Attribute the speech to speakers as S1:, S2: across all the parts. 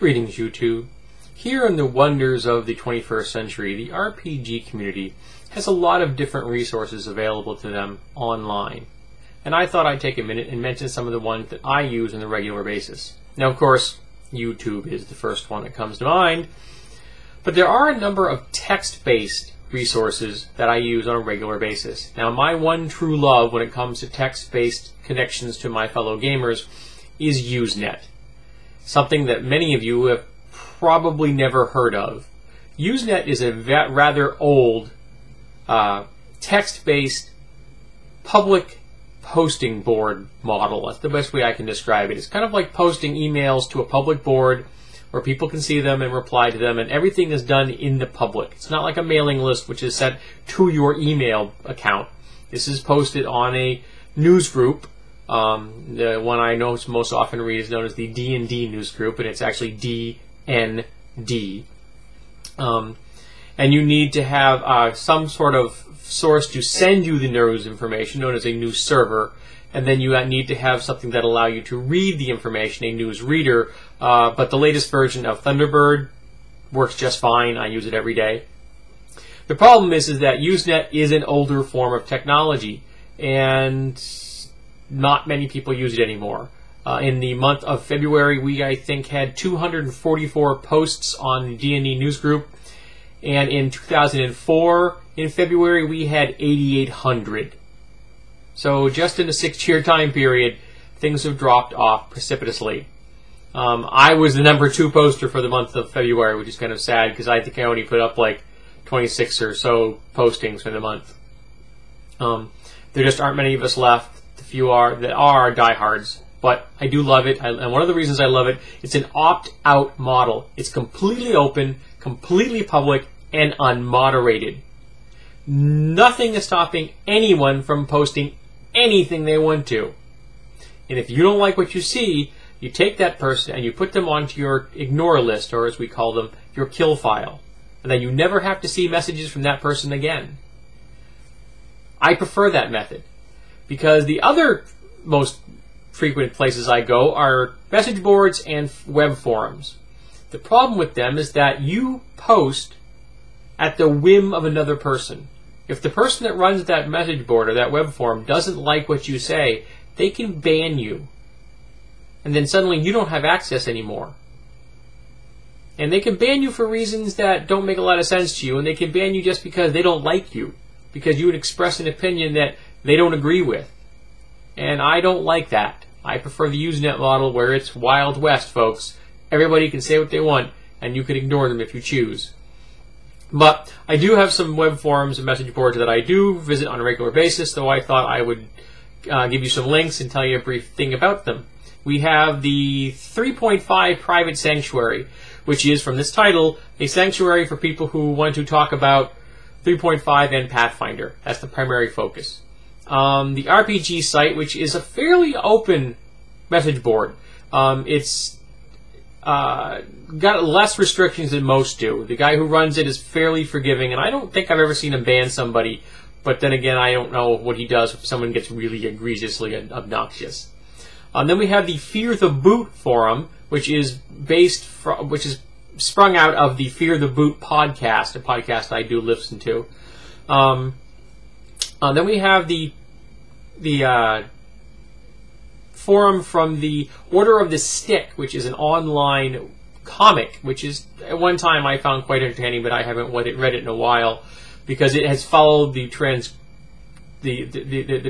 S1: Greetings, YouTube. Here in the wonders of the 21st century, the RPG community has a lot of different resources available to them online. And I thought I'd take a minute and mention some of the ones that I use on a regular basis. Now, of course, YouTube is the first one that comes to mind, but there are a number of text-based resources that I use on a regular basis. Now, my one true love when it comes to text-based connections to my fellow gamers is Usenet. Something that many of you have probably never heard of. Usenet is a rather old text-based public posting board model. That's the best way I can describe it. It's kind of like posting emails to a public board where people can see them and reply to them, and everything is done in the public. It's not like a mailing list which is sent to your email account. This is posted on a news group. The one I know most often read is known as the D&D news group, and it's actually DND. And you need to have some sort of source to send you the news information, known as a news server, and then you need to have something that allow you to read the information, a news reader. But the latest version of Thunderbird works just fine. I use it every day. The problem is that Usenet is an older form of technology, and not many people use it anymore. In the month of February, we, I think, had 244 posts on the D&D news group. And in 2004, in February, we had 8,800. So just in a 6-year time period, things have dropped off precipitously. I was the number 2 poster for the month of February, which is kind of sad because I think I only put up like 26 or so postings for the month. There just aren't many of us left. The few that are diehards. But I do love it, and one of the reasons I love it, it's an opt-out model. It's completely open, completely public, and unmoderated. Nothing is stopping anyone from posting anything they want to. And if you don't like what you see, you take that person and you put them onto your ignore list, or as we call them, your kill file. And then you never have to see messages from that person again. I prefer that method, because the other most frequent places I go are message boards and web forums. The problem with them is that you post at the whim of another person. If the person that runs that message board or that web forum doesn't like what you say, they can ban you. And then suddenly you don't have access anymore. And they can ban you for reasons that don't make a lot of sense to you, and they can ban you just because they don't like you, because you would express an opinion that they don't agree with. And I don't like that. I prefer the Usenet model where it's Wild West, folks. Everybody can say what they want, and you can ignore them if you choose. But I do have some web forums and message boards that I do visit on a regular basis, though I thought I would give you some links and tell you a brief thing about them. We have the 3.5 Private Sanctuary, which is, from this title, a sanctuary for people who want to talk about 3.5 and Pathfinder. That's the primary focus. The RPG site, which is a fairly open message board. It's got less restrictions than most do. The guy who runs it is fairly forgiving, and I don't think I've ever seen him ban somebody, but then again, I don't know what he does if someone gets really egregiously obnoxious. Then we have the Fear the Boot forum, which is sprung out of the Fear the Boot podcast, a podcast I do listen to. Then we have the forum from the Order of the Stick, which is an online comic, which is, at one time I found quite entertaining, but I haven't read it in a while, because it has followed the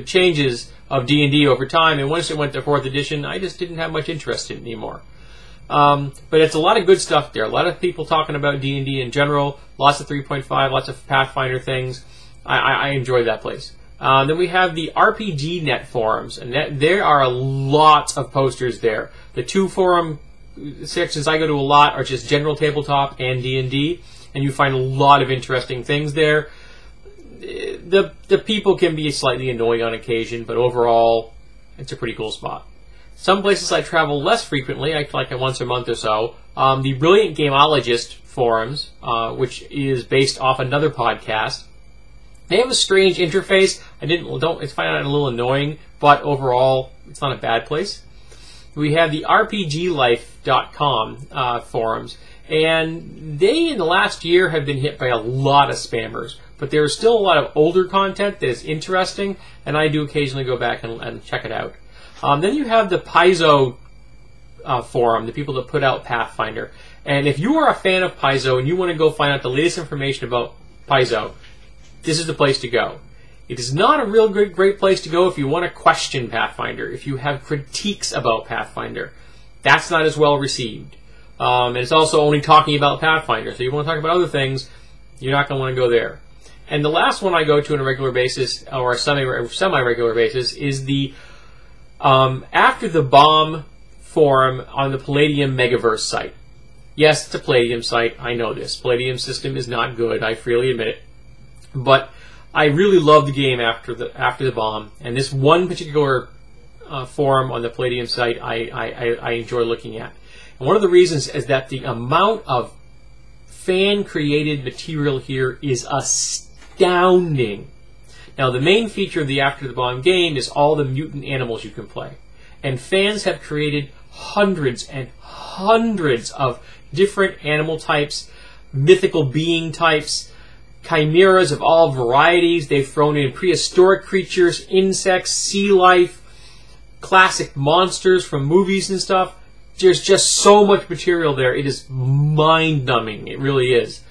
S1: changes of D&D over time, and once it went to 4th edition, I just didn't have much interest in it anymore. But it's a lot of good stuff there. A lot of people talking about D&D in general, lots of 3.5, lots of Pathfinder things. I enjoy that place. Then we have the RPG Net forums, and there are a lot of posters there. The 2 forum sections I go to a lot are just general tabletop and D&D, and you find a lot of interesting things there. The people can be slightly annoying on occasion, but overall, it's a pretty cool spot. Some places I travel less frequently, like once a month or so. The Brilliant Gameologist forums, which is based off another podcast. They have a strange interface. I find it a little annoying, but overall, it's not a bad place. we have the RPGlife.com forums, and they in the last year have been hit by a lot of spammers. But there's still a lot of older content that is interesting, and I do occasionally go back and check it out. Then you have the Paizo forum, the people that put out Pathfinder. And if you are a fan of Paizo and you want to go find out the latest information about Paizo, this is the place to go. It is not a real great place to go if you want to question Pathfinder, if you have critiques about Pathfinder. That's not as well received. And it's also only talking about Pathfinder. So you want to talk about other things, you're not going to want to go there. And the last one I go to on a regular basis, or a semi-regular basis, is the After the Bomb forum on the Palladium Megaverse site. Yes, it's a Palladium site. I know this. Palladium system is not good. I freely admit it. But I really love the game After the Bomb, and this one particular forum on the Palladium site I enjoy looking at. And one of the reasons is that the amount of fan-created material here is astounding. Now, the main feature of the After the Bomb game is all the mutant animals you can play. And fans have created hundreds and hundreds of different animal types, mythical being types, chimeras of all varieties. They've thrown in prehistoric creatures, insects, sea life, classic monsters from movies and stuff. There's just so much material there. It is mind-numbing. It really is.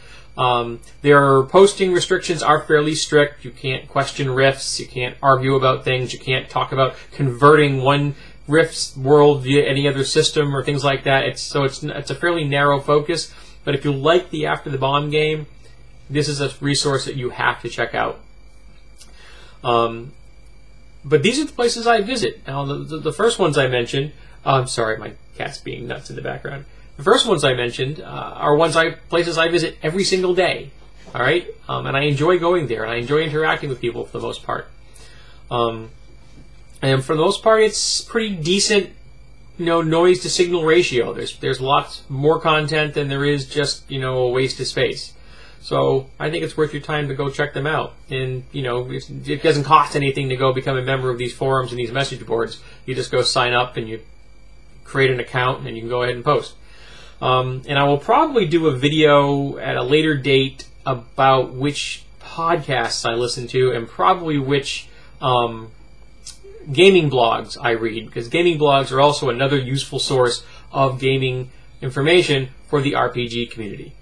S1: Their posting restrictions are fairly strict. You can't question riffs. You can't argue about things. You can't talk about converting one riff's world via any other system or things like that. It's a fairly narrow focus. But if you like the After the Bomb game, this is a resource that you have to check out. But these are the places I visit. Now, the first ones I mentioned, I'm sorry, my cat's being nuts in the background. The first ones I mentioned are places I visit every single day. All right, and I enjoy going there, and I enjoy interacting with people for the most part. And for the most part, it's pretty decent, noise to signal ratio. There's lots more content than there is just a waste of space. So I think it's worth your time to go check them out. And it doesn't cost anything to go become a member of these forums and these message boards. You just go sign up and you create an account and you can go ahead and post. And I will probably do a video at a later date about which podcasts I listen to and probably which gaming blogs I read, because gaming blogs are also another useful source of gaming information for the RPG community.